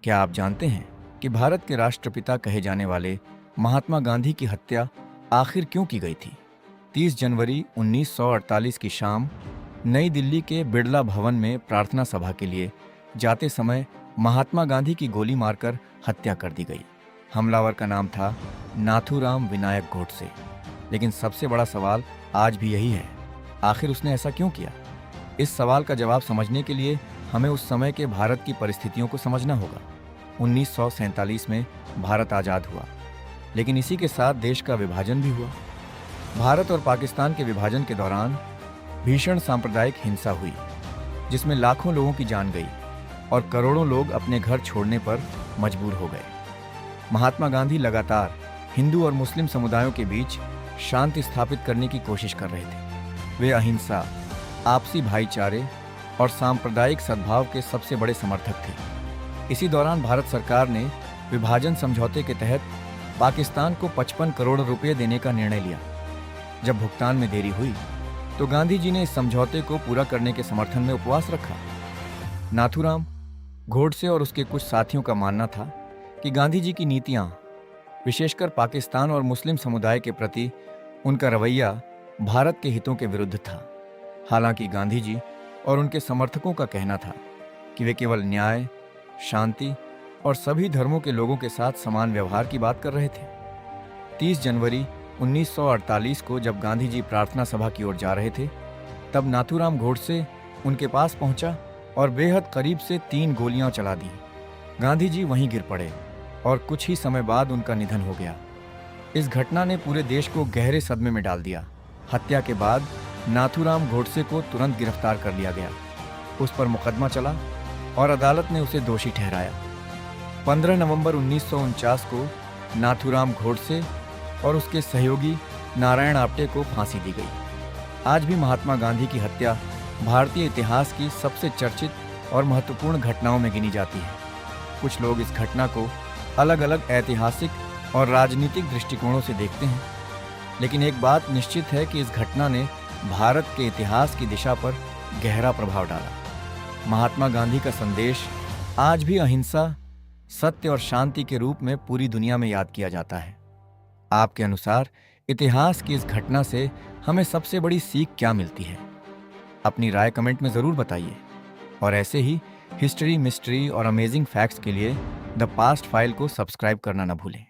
क्या आप जानते हैं कि भारत के राष्ट्रपिता कहे जाने वाले महात्मा गांधी की हत्या आखिर क्यों की गई थी? 30 जनवरी 1948 की शाम नई दिल्ली के बिड़ला भवन में प्रार्थना सभा के लिए जाते समय महात्मा गांधी की गोली मारकर हत्या कर दी गई। हमलावर का नाम था नाथूराम विनायक गोडसे। लेकिन सबसे बड़ा सवाल आज भी यही है, आखिर उसने ऐसा क्यों किया? इस सवाल का जवाब समझने के लिए हमें उस समय के भारत की परिस्थितियों को समझना होगा। 1947 में भारत आज़ाद हुआ, लेकिन इसी के साथ देश का विभाजन भी हुआ। भारत और पाकिस्तान के विभाजन के दौरान भीषण सांप्रदायिक हिंसा हुई, जिसमें लाखों लोगों की जान गई और करोड़ों लोग अपने घर छोड़ने पर मजबूर हो गए। महात्मा गांधी लगातार हिंदू और मुस्लिम समुदायों के बीच शांति स्थापित करने की कोशिश कर रहे थे। वे अहिंसा, आपसी भाईचारे और सांप्रदायिक सद्भाव के सबसे बड़े समर्थक थे। इसी दौरान भारत सरकार ने विभाजन समझौते के तहत पाकिस्तान को 55 करोड़ रुपए देने का निर्णय लिया। जब भुगतान में देरी हुई तो गांधी जी ने इस समझौते को पूरा करने के समर्थन में उपवास रखा। नाथूराम गोडसे और उसके कुछ साथियों का मानना था कि गांधी जी की नीतियां, विशेषकर पाकिस्तान और मुस्लिम समुदाय के प्रति उनका रवैया भारत के हितों के विरुद्ध था। हालांकि गांधी जी और उनके समर्थकों का कहना था कि वे केवल न्याय, शांति और सभी धर्मों के लोगों के साथ समान व्यवहार की बात कर रहे थे। 30 जनवरी 1948 को जब गांधी जी प्रार्थना सभा की ओर जा रहे थे, तब नाथूराम गोडसे उनके पास पहुंचा और बेहद करीब से 3 गोलियां चला दी। गांधी जी वहीं गिर पड़े और कुछ ही समय बाद उनका निधन हो गया। इस घटना ने पूरे देश को गहरे सदमे में डाल दिया। हत्या के बाद नाथूराम गोडसे को तुरंत गिरफ्तार कर लिया गया। उस पर मुकदमा चला और अदालत ने उसे दोषी ठहराया। 15 नवंबर 1949 को नाथूराम गोडसे और उसके सहयोगी नारायण आप्टे को फांसी दी गई। आज भी महात्मा गांधी की हत्या भारतीय इतिहास की सबसे चर्चित और महत्वपूर्ण घटनाओं में गिनी जाती है। कुछ लोग इस घटना को अलग अलग ऐतिहासिक और राजनीतिक दृष्टिकोणों से देखते हैं, लेकिन एक बात निश्चित है कि इस घटना ने भारत के इतिहास की दिशा पर गहरा प्रभाव डाला। महात्मा गांधी का संदेश आज भी अहिंसा, सत्य और शांति के रूप में पूरी दुनिया में याद किया जाता है। आपके अनुसार इतिहास की इस घटना से हमें सबसे बड़ी सीख क्या मिलती है? अपनी राय कमेंट में ज़रूर बताइए। और ऐसे ही हिस्ट्री, मिस्ट्री और अमेजिंग फैक्ट्स के लिए द पास्ट फाइल को सब्सक्राइब करना न भूलें।